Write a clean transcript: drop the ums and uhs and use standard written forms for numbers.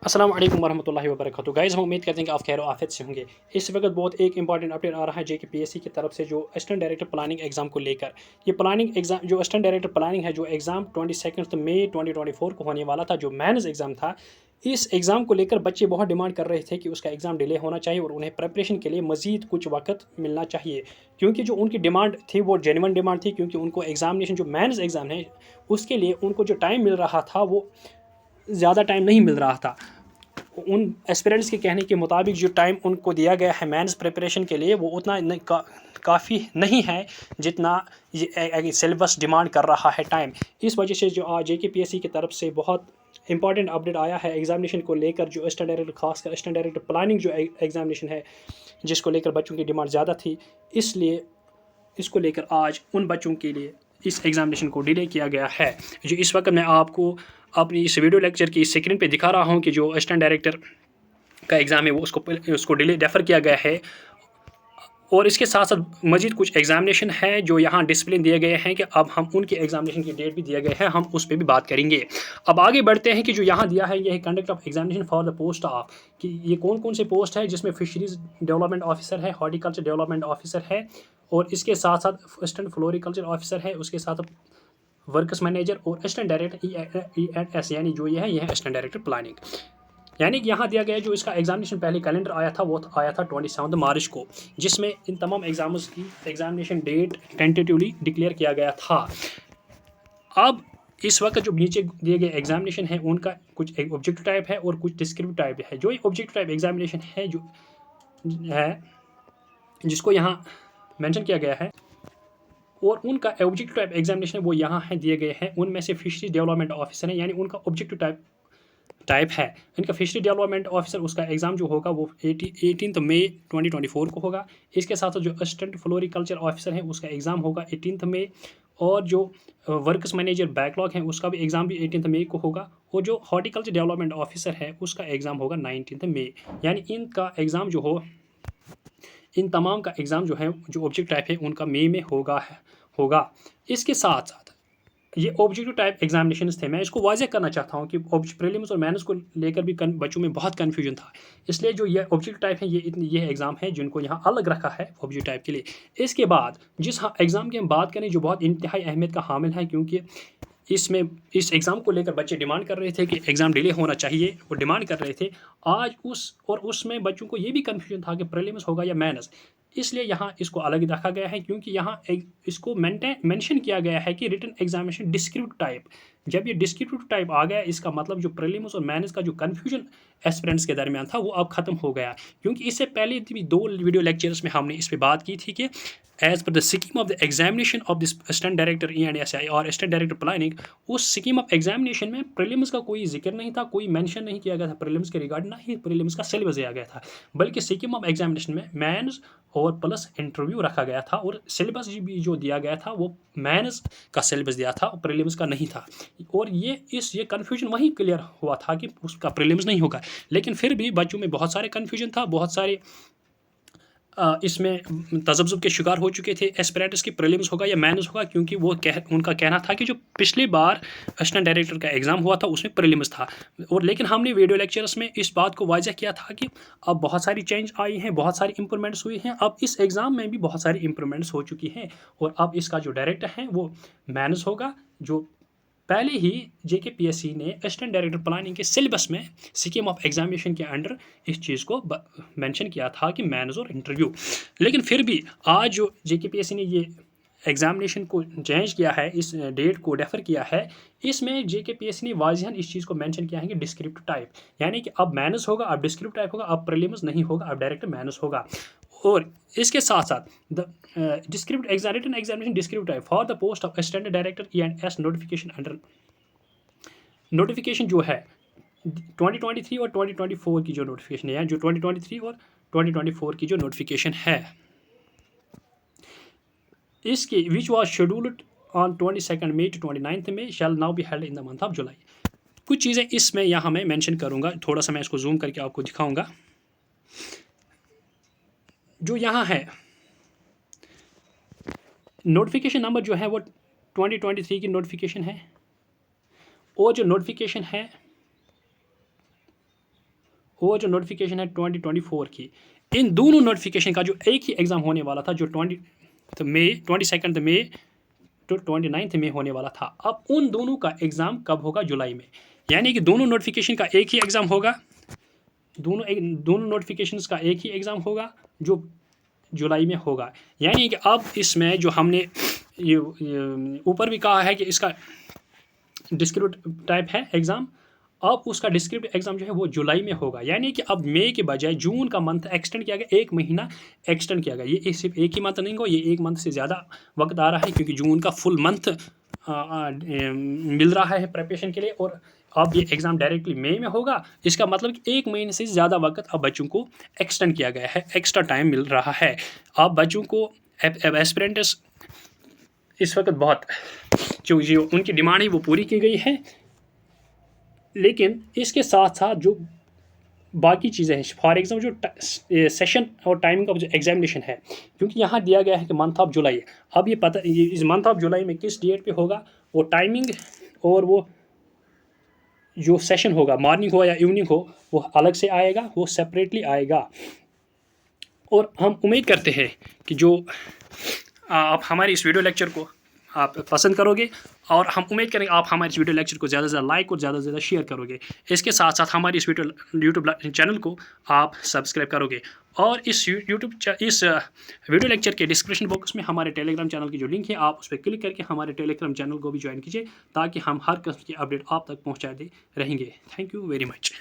अस्सलाम वालेकुम वरहमतुल्लाहि वबरकातुहू। गाइस, हम उम्मीद करते हैं कि आप खैर आफियत से होंगे। इस वक्त बहुत एक इंपॉर्टेंट अपडेट आ रहा है JKPSC की तरफ से, जो असिस्टेंट डायरेक्टर प्लानिंग एग्जाम को लेकर। ये प्लानिंग एग्जाम, जो असिस्टेंट डायरेक्टर प्लानिंग है, जो एग्जाम 22 मई 2024 को होने वाला था, जो मेंस एग्जाम था, इस एग्ज़ाम को लेकर बच्चे बहुत डिमांड कर रहे थे कि उसका एग्ज़ाम डिले होना चाहिए और उन्हें प्रिपरेशन के लिए मज़ीद कुछ वक्त मिलना चाहिए। क्योंकि जो उनकी डिमांड थी वो जेन्युइन डिमांड थी, क्योंकि उनको एग्ज़ामिनेशन जो मेंस एग्ज़ाम है उसके लिए उनको जो टाइम मिल रहा था वो ज़्यादा टाइम नहीं मिल रहा था। उन एस्पिरेंट्स के कहने के मुताबिक जो टाइम उनको दिया गया है मेंस प्रिपरेशन के लिए वो उतना काफ़ी नहीं है जितना ये सिलेबस डिमांड कर रहा है टाइम। इस वजह से जो आज JKPSC की तरफ से बहुत इंपॉर्टेंट अपडेट आया है एग्जामिनेशन को लेकर, जो असिस्टेंट डायरेक्टर, खासकर असिस्टेंट डायरेक्टर प्लानिंग जो एग्जामिनेशन है जिसको लेकर बच्चों की डिमांड ज़्यादा थी, इसलिए इसको लेकर आज उन बच्चों के लिए इस एग्जामिनेशन को डिले किया गया है। जो इस वक्त मैं आपको अपनी इस वीडियो लेक्चर की स्क्रीन पे दिखा रहा हूँ कि जो असिस्टेंट डायरेक्टर का एग्ज़ाम है वो उसको डिले डेफर किया गया है। और इसके साथ साथ मजीद कुछ एग्जामिनेशन है जो यहाँ डिसिप्लिन दिए गए हैं कि अब हम उनके एग्जामिनेशन की डेट भी दिए गए हैं, हम उस पर भी बात करेंगे। अब आगे बढ़ते हैं कि जो यहाँ दिया है यह conduct of examination for the post of, कि ये कौन कौन से पोस्ट है, जिसमें फिशरीज डेवलपमेंट ऑफिसर है, हॉर्टिकल्चर डेवलपमेंट ऑफिसर है, और इसके साथ साथ असिस्टेंट फ्लोरिकल्चर ऑफिसर है, उसके साथ वर्कस मैनेजर और असिस्टेंट डायरेक्टर ES, यानी जो ये है यह असिस्टेंट डायरेक्टर प्लानिंग। यानी कि यहाँ दिया गया जो इसका एग्जामिनेशन पहले कैलेंडर आया था वो आया था 27 मार्च को, जिसमें इन तमाम एग्जाम्स की एग्जामिनेशन डेट टेंटेटिवली डिक्लेयर किया गया था। अब इस वक्त जो नीचे दिए गए एग्जामिनेशन है उनका कुछ एक ऑब्जेक्टिव टाइप है और कुछ डिस्क्रिप्टिव टाइप है। जो ऑब्जेक्टिव टाइप एग्जामिनेशन है जो है जिसको यहाँ मेंशन किया गया है, और उनका ऑब्जेक्टिव टाइप एग्जामिनेशन वो यहाँ है दिए गए हैं। उनमें से फिशरीज डेवलपमेंट ऑफिसर है, यानी उनका ऑब्जेक्टिव टाइप है इनका फिशरी डेवलपमेंट ऑफिसर, उसका एग्ज़ाम जो होगा वो 18 मई 2024 को होगा। इसके साथ जो असिस्टेंट फ्लोरिकल्चर ऑफिसर है उसका एग्ज़ाम होगा 18 मई, और जो वर्क्स मैनेजर बैकलॉग है उसका भी एग्ज़ाम भी 18 मई को होगा, और जो हॉर्टिकल्चर डेवलपमेंट ऑफिसर है उसका एग्ज़ाम होगा 19 मई। यानी इनका एग्ज़ाम जो हो, इन तमाम का एग्ज़ाम जो है जो ऑब्जेक्ट टाइप है उनका मई में होगा। इसके साथ साथ ये ऑब्जेक्टिव टाइप एग्जामिनेशन थे। मैं इसको वाज़ेह करना चाहता हूँ कि प्रीलिम्स और मेंस को लेकर भी बच्चों में बहुत कन्फ्यूजन था, इसलिए जो ये ऑब्जेक्टिव टाइप है ये एग्ज़ाम है जिनको यहाँ अलग रखा है ऑब्जेक्टिव टाइप के लिए। इसके बाद जिस एग्ज़ाम की हम बात करें जो बहुत इंतहाई अहमियत का हामिल है, क्योंकि इसमें इस एग्ज़ाम को लेकर बच्चे डिमांड कर रहे थे कि एग्ज़ाम डिले होना चाहिए, वो डिमांड कर रहे थे आज उसमें बच्चों को ये भी कन्फ्यूजन था कि प्रीलिम्स होगा या मेंस, इसलिए यहाँ इसको अलग रखा गया है। क्योंकि यहाँ इसको मेंशन किया गया है कि रिटन एग्जामिनेशन डिस्क्रिप्टिव टाइप। जब ये डिस्क्रिप्टिव टाइप आ गया, इसका मतलब जो प्रीलिम्स और मेंस का जो कन्फ्यूजन एस्पिरेंट्स के दरमियान था वो अब खत्म हो गया। क्योंकि इससे पहले भी 2 वीडियो लेक्चर्स में हमने इस पर बात की थी कि as per the scheme of the examination of this assistant director ENSI और असिस्टेंट डायरेक्टर प्लानिंग, उस स्कीम ऑफ एग्जामिनेशन में प्रीलिम्स का कोई जिक्र नहीं था, कोई मेंशन नहीं किया गया था प्रीलिम्स के रिगार्ड, ना ही प्रीलिम्स का सिलेबस दिया गया था, बल्कि स्कीम ऑफ एग्जामिनेशन में मेंस और प्लस इंटरव्यू रखा गया था, और सिलेबस भी जो दिया गया था वो मेंस का सिलेबस दिया था, प्रीलिम्स का नहीं था। और ये कन्फ्यूजन वहीं क्लियर हुआ था कि उसका प्रीलिम्स नहीं होगा, लेकिन फिर भी बच्चों में बहुत सारे कन्फ्यूजन था, बहुत सारे इसमें तज़ब्ज़ुब के शिकार हो चुके थे एस्पिरेंट्स की प्रीलिम्स होगा या मेंस होगा, क्योंकि उनका कहना था कि जो पिछली बार असिस्टेंट डायरेक्टर का एग्ज़ाम हुआ था उसमें प्रीलिम्स था। और लेकिन हमने वीडियो लेक्चर्स में इस बात को वाज़ह किया था कि अब बहुत सारी चेंज आई हैं, बहुत सारी इंप्रूवमेंट्स हुई हैं, अब इस एग्ज़ाम में भी बहुत सारी इंप्रूवमेंट्स हो चुकी हैं, और अब इसका जो डायरेक्टर है वो मेंस होगा। जो पहले ही JKPSC ने असिस्टेंट डायरेक्टर प्लानिंग के सिलेबस में स्कीम ऑफ एग्जामिनेशन के अंडर इस चीज़ को मेंशन किया था कि मेंस और इंटरव्यू। लेकिन फिर भी आज जो JKPSC ने ये एग्जामिनेशन को चेंज किया है, इस डेट को डेफर किया है, इसमें JKPSC ने वाज़हन इस चीज़ को मेंशन किया है कि डिस्क्रिप्टिव टाइप, यानी कि अब मेंस होगा, अब डिस्क्रिप्टिव टाइप होगा, अब प्रीलिम्स नहीं होगा, अब डायरेक्ट मेंस होगा। और इसके साथ साथ the descript written examination descriptive type for the post of assistant director ENS notification under notification जो है 2023 और 2024 की जो नोटिफिकेशन है, जो 2023 और 2024 की जो नोटिफिकेशन है, इसकी which was scheduled on 22 May to 29 May shall now be held in the month of July. कुछ चीज़ें इसमें यहाँ मैं मेंशन करूँगा, थोड़ा सा मैं इसको जूम करके आपको दिखाऊँगा। जो यहाँ है नोटिफिकेशन नंबर जो है वो 2023 की नोटिफिकेशन है, और जो नोटिफिकेशन है और जो नोटिफिकेशन है 2024 की, इन दोनों नोटिफिकेशन का जो एक ही एग्ज़ाम होने वाला था जो 22 मई तो 29 मई होने वाला था, अब उन दोनों का एग्ज़ाम कब होगा? जुलाई में। यानी कि दोनों नोटिफिकेशन का एक ही एग्ज़ाम होगा, दोनों नोटिफिकेशंस का एक ही एग्ज़ाम होगा जो जुलाई में होगा। यानी कि अब इसमें जो हमने ये ऊपर भी कहा है कि इसका डिस्क्रिप्टिव टाइप है एग्ज़ाम, अब उसका डिस्क्रिप्टिव एग्ज़ाम जो है वो जुलाई में होगा। यानी कि अब मई के बजाय जून का मंथ एक्सटेंड किया गया, 1 महीना एक्सटेंड किया गया। ये सिर्फ एक ही मंथ नहीं हो, ये 1 मंथ से ज़्यादा वक्त आ रहा है, क्योंकि जून का फुल मंथ मिल रहा है प्रिपरेशन के लिए, और अब ये एग्ज़ाम डायरेक्टली मई में होगा। इसका मतलब कि 1 महीने से ज़्यादा वक्त अब बच्चों को एक्सटेंड किया गया है, एक्स्ट्रा टाइम मिल रहा है। अब बच्चों को एस्पिरेंट्स इस वक्त बहुत जो उनकी डिमांड है वो पूरी की गई है, लेकिन इसके साथ साथ जो बाकी चीज़ें हैं, फॉर एग्जाम्पल जो सेशन और टाइमिंग ऑफ जो एग्जामिनेशन है, क्योंकि यहाँ दिया गया है कि मंथ ऑफ जुलाई, अब ये इस मंथ ऑफ जुलाई में किस डेट पे होगा, वो टाइमिंग और वो जो सेशन होगा, मॉर्निंग हो या इवनिंग हो, वो अलग से आएगा, वो सेपरेटली आएगा। और हम उम्मीद करते हैं कि जो आप हमारी इस वीडियो लेक्चर को आप पसंद करोगे, और हम उम्मीद करेंगे आप हमारे इस वीडियो लेक्चर को ज़्यादा से ज़्यादा लाइक और ज़्यादा से ज़्यादा शेयर करोगे। इसके साथ साथ हमारी इस यूट्यूब चैनल को आप सब्सक्राइब करोगे, और इस वीडियो लेक्चर के डिस्क्रिप्शन बॉक्स में हमारे टेलीग्राम चैनल की जो लिंक है, आप उस पर क्लिक करके हमारे टेलीग्राम चैनल को भी ज्वाइन कीजिए, ताकि हम हर किस्म की अपडेट आप तक पहुँचाते रहेंगे। Thank you very much.